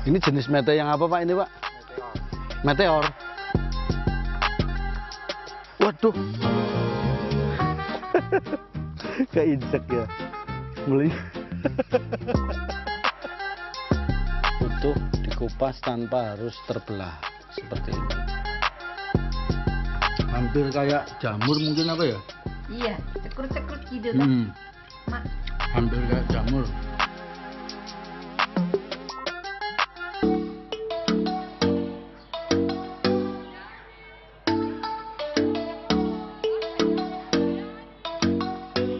Ini jenis mete yang apa Pak ini Pak? Meteor. Waduh. Keinjek ya. Mulai. Utuh dikupas tanpa harus terbelah seperti ini. Hampir kayak jamur mungkin apa ya? Iya, cekrut-cekrut gitu kan. Hampir kayak jamur.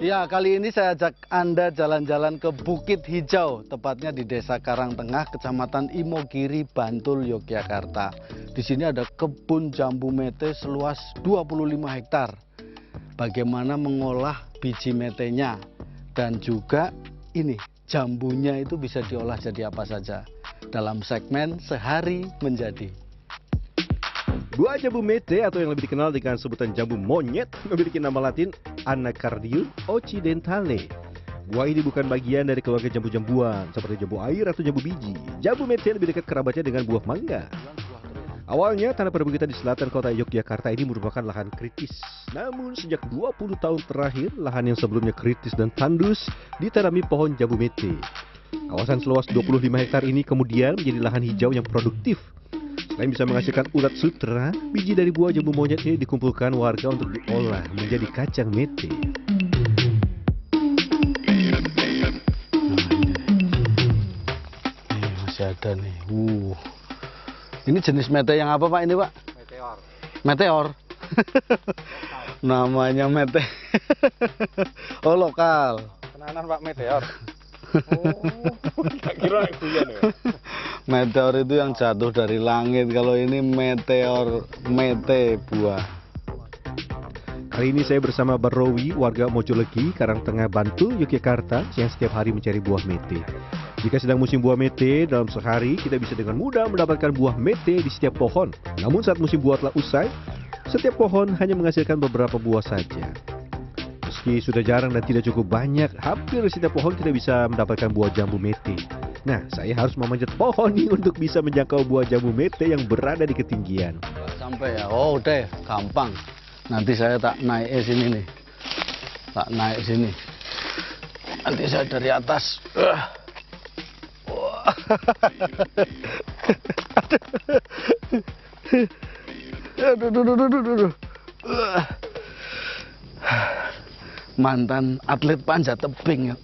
Ya, kali ini saya ajak Anda jalan-jalan ke Bukit Hijau, tepatnya di Desa Karangtengah, Kecamatan Imogiri, Bantul, Yogyakarta. Di sini ada kebun jambu mete seluas 25 hektar. Bagaimana mengolah biji metenya dan juga ini jambunya itu bisa diolah jadi apa saja dalam segmen Sehari Menjadi. Buah jambu mete atau yang lebih dikenal dengan sebutan jambu monyet memiliki nama latin Anacardium occidentale. Buah ini bukan bagian dari keluarga jambu-jambuan seperti jambu air atau jambu biji. Jambu mete lebih dekat kerabatnya dengan buah mangga. Awalnya tanah perbukitan di selatan kota Yogyakarta ini merupakan lahan kritis. Namun sejak 20 tahun terakhir, lahan yang sebelumnya kritis dan tandus ditanami pohon jambu mete. Kawasan seluas 25 hektar ini kemudian menjadi lahan hijau yang produktif. Selain bisa menghasilkan ulat sutra, biji dari buah jambu monyet ini dikumpulkan warga untuk diolah menjadi kacang mete. Ini masih ada nih. Ini jenis mete yang apa Pak ini Pak? Meteor. Meteor. Namanya mete. Oh, lokal. Tenanan Pak Meteor. Oh, tak kira guyon ya. Meteor itu yang jatuh dari langit. Kalau ini meteor mete buah. Kali ini saya bersama Barowi, warga Mojolegi, Karangtengah, Bantul, Yogyakarta, yang setiap hari mencari buah mete. Jika sedang musim buah mete, dalam sehari kita bisa dengan mudah mendapatkan buah mete di setiap pohon. Namun saat musim buah telah usai, setiap pohon hanya menghasilkan beberapa buah saja. Meski sudah jarang dan tidak cukup banyak, hampir di setiap pohon kita bisa mendapatkan buah jambu mete. Nah, saya harus memanjat pohon nih untuk bisa menjangkau buah jambu mete yang berada di ketinggian. Sampai ya. Oh, udah gampang. Nanti saya tak naik sini nih. Tak naik sini. Nanti saya dari atas. Aduh. Mantan atlet panjat tebing ya.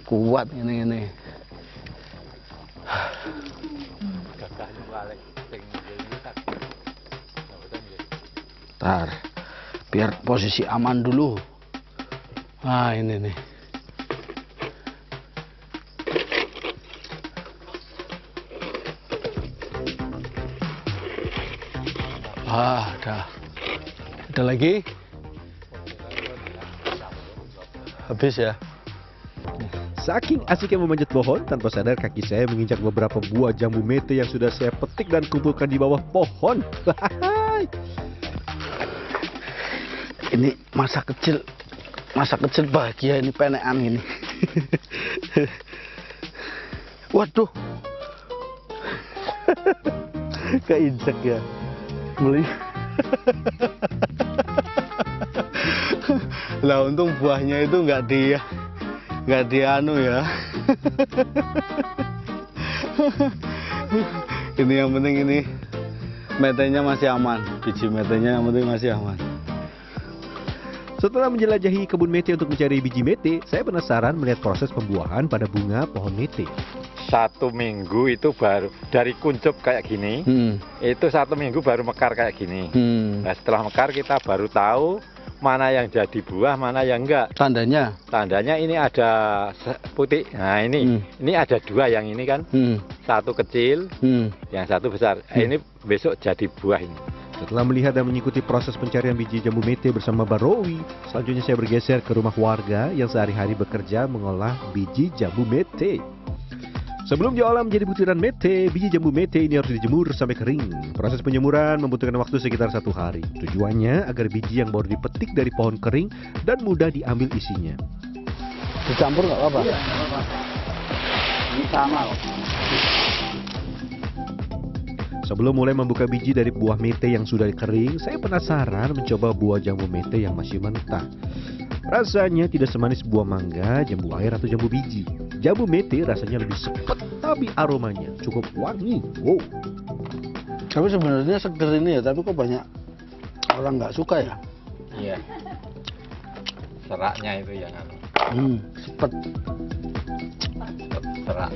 Kuat ini. Ntar, biar posisi aman dulu. Ah, ini nih. Ah, ada lagi. Habis ya. Saking asiknya memanjat pohon, tanpa sadar kaki saya menginjak beberapa buah jambu mete yang sudah saya petik dan kumpulkan di bawah pohon. Ini masa kecil bahagia ini penekan ini. Waduh. Keinjek ya. Mulai. Lah untung buahnya itu nggak dianu ya. Ini yang penting ini metenya masih aman, biji metenya yang penting masih aman. Setelah menjelajahi kebun mete untuk mencari biji mete, saya penasaran melihat proses pembuahan pada bunga pohon mete. 1 minggu itu baru dari kuncup kayak gini. Itu 1 minggu baru mekar kayak gini. Nah, setelah mekar kita baru tahu mana yang jadi buah, mana yang enggak. Tandanya Tandanya ini ada putih. Nah, ini ada 2 yang ini kan. 1 kecil, yang 1 besar. Ini besok jadi buah ini. Setelah melihat dan mengikuti proses pencarian biji jambu mete bersama Barowi, selanjutnya saya bergeser ke rumah warga yang sehari-hari bekerja mengolah biji jambu mete. Sebelum diolah menjadi butiran mete, biji jambu mete ini harus dijemur sampai kering. Proses penjemuran membutuhkan waktu sekitar 1 hari. Tujuannya agar biji yang baru dipetik dari pohon kering dan mudah diambil isinya. dicampur nggak apa-apa. Iya, nggak apa-apa. Ini sama kok. sebelum mulai membuka biji dari buah mete yang sudah kering, saya penasaran mencoba buah jambu mete yang masih mentah. Rasanya tidak semanis buah mangga, jambu air atau jambu biji. Jambu mete rasanya lebih sepet, tapi aromanya cukup wangi. Wow. Tapi sebenarnya seger ini ya, tapi kok banyak orang nggak suka ya? Iya. Seraknya itu yang Sepet. serak.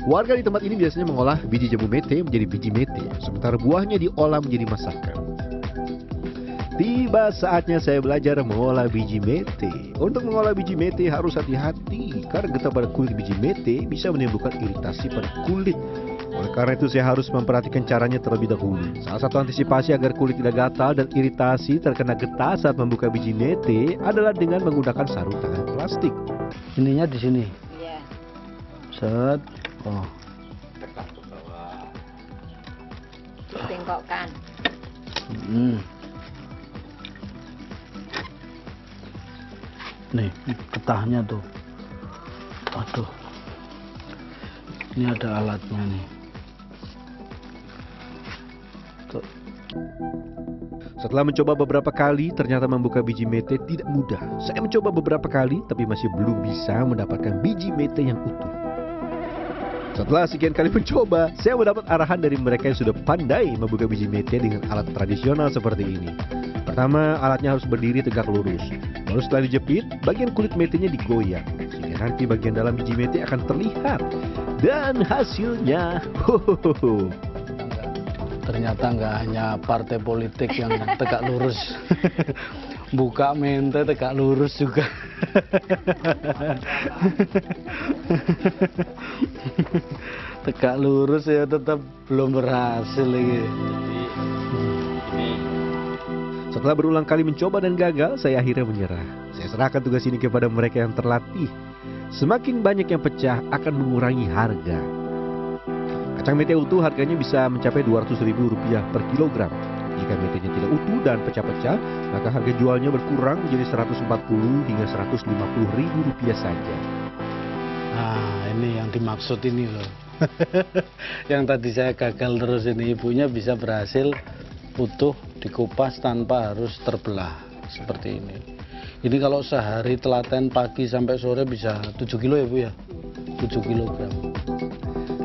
Warga di tempat ini biasanya mengolah biji jambu mete menjadi biji mete, sementara buahnya diolah menjadi masakan. Tiba saatnya saya belajar mengolah biji mete. Untuk mengolah biji mete harus hati-hati, karena getah pada kulit biji mete bisa menimbulkan iritasi pada kulit. Oleh karena itu saya harus memperhatikan caranya terlebih dahulu. Salah satu antisipasi agar kulit tidak gatal dan iritasi terkena getah saat membuka biji mete adalah dengan menggunakan sarung tangan plastik. Ininya di sini. Iya. Set. Oh. Tekan ke bawah. Bengkokkan. Nih, getahnya tuh. Aduh. Ini ada alatnya nih. Tuh. Setelah mencoba beberapa kali, ternyata membuka biji mete tidak mudah. Saya mencoba beberapa kali, tapi masih belum bisa mendapatkan biji mete yang utuh. Setelah sekian kali mencoba, saya mendapat arahan dari mereka yang sudah pandai membuka biji mete dengan alat tradisional seperti ini. Pertama, alatnya harus berdiri tegak lurus. Lalu setelah dijepit, bagian kulit metenya digoyang, sehingga nanti bagian dalam biji mete akan terlihat. Dan hasilnya, hohoho. Ternyata nggak hanya partai politik yang tegak lurus. Buka mente tegak lurus juga. Tegak lurus ya tetap belum berhasil lagi. Setelah berulang kali mencoba dan gagal, saya akhirnya menyerah. Saya serahkan tugas ini kepada mereka yang terlatih. Semakin banyak yang pecah akan mengurangi harga. Kacang mete utuh harganya bisa mencapai Rp200.000 per kilogram. Jika metenya tidak utuh dan pecah-pecah, maka harga jualnya berkurang menjadi Rp140 hingga Rp150.000 saja. Nah, ini yang dimaksud ini loh. Yang tadi saya gagal terus ini, ibunya bisa berhasil utuh dikupas tanpa harus terbelah seperti ini. Ini kalau sehari telaten pagi sampai sore bisa 7 kilo ya Bu ya? 7 kilogram.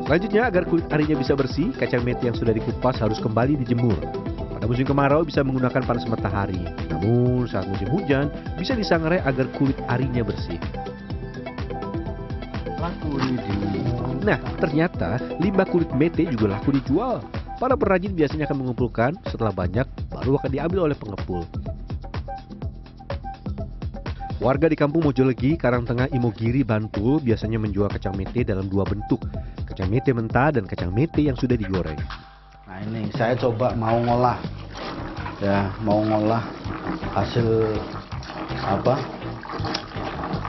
Selanjutnya, agar kulit arinya bisa bersih, kacang mete yang sudah dikupas harus kembali dijemur. Pada musim kemarau bisa menggunakan panas matahari, namun saat musim hujan bisa disangrai agar kulit arinya bersih. Nah, ternyata limbah kulit mete juga laku dijual. Para perajin biasanya akan mengumpulkan, setelah banyak baru akan diambil oleh pengepul. Warga di kampung Mojolegi, Karangtengah, Imogiri, Bantul biasanya menjual kacang mete dalam dua bentuk. Kacang mete mentah dan kacang mete yang sudah digoreng. Nah ini saya coba mau ngolah. Ya, mau ngolah hasil apa?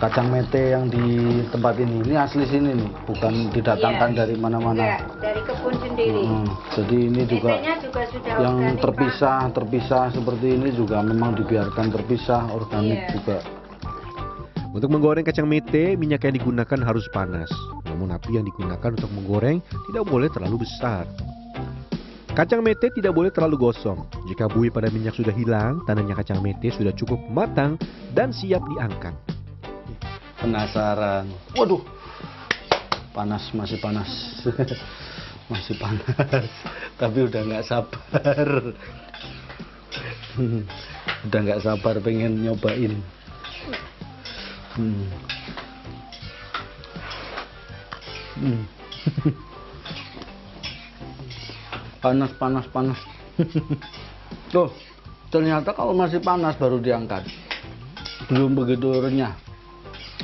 Kacang mete yang di tempat ini. Ini asli sini nih, bukan didatangkan dari mana-mana. Iya, dari kebun sendiri. Jadi ini juga, Metenya juga sudah yang organik, terpisah seperti ini juga memang dibiarkan terpisah, organik Iya. juga. Untuk menggoreng kacang mete, minyak yang digunakan harus panas. Namun api yang digunakan untuk menggoreng tidak boleh terlalu besar. Kacang mete tidak boleh terlalu gosong. Jika buih pada minyak sudah hilang, tandanya kacang mete sudah cukup matang dan siap diangkat. Penasaran. Waduh. Panas, masih panas. Masih panas. Tapi udah nggak sabar. Udah nggak sabar pengen nyobain. Panas. Tuh, ternyata kalau masih panas baru diangkat. Belum begitu renyah.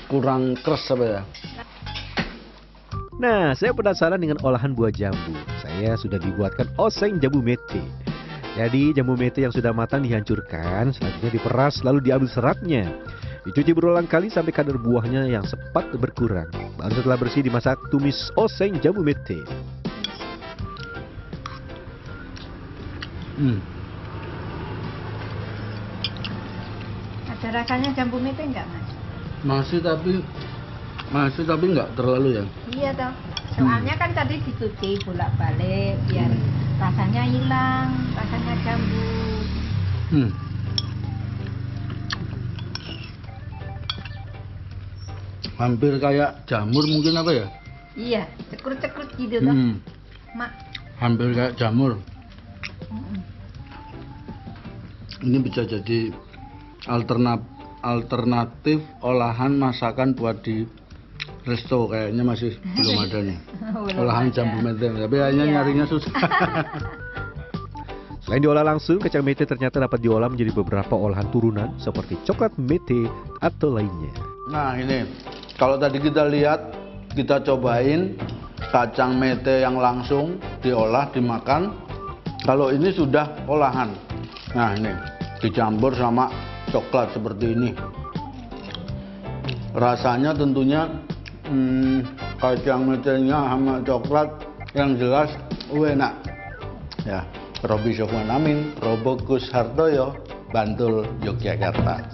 Kurang keras apa ya? Nah, saya penasaran dengan olahan buah jambu. Saya sudah dibuatkan oseng jambu mete. Jadi jambu mete yang sudah matang dihancurkan, selanjutnya diperas lalu diambil seratnya. Dicuci berulang kali sampai kadar buahnya yang sepat berkurang. Baru setelah bersih dimasak tumis oseng jambu mete. Ada rasanya jambu mete enggak, Mas? Masih tapi nggak terlalu ya. Iya toh. Soalnya kan tadi dicuci bolak-balik biar rasanya hilang, rasanya jambu. Hampir kayak jamur mungkin apa ya? Iya, cekrut-cekrut gitu toh. Mak. Hampir kayak jamur. Mm-mm. Ini bisa jadi alternatif olahan masakan buat di resto, kayaknya masih belum ada nih. Belum Olahan ada. jambu mete, tapi kayaknya Iya. nyarinya susah. Selain diolah langsung, kacang mete ternyata dapat diolah menjadi beberapa olahan turunan seperti coklat mete atau lainnya. Nah ini, kalau tadi kita lihat, kita cobain kacang mete yang langsung diolah, dimakan. Kalau ini sudah olahan. Nah ini, dicampur sama coklat seperti ini. Rasanya tentunya kacang metenya sama coklat yang jelas enak. Ya, Roby Sofwan Amin, Robo Gus Hartoyo, Bantul, Yogyakarta.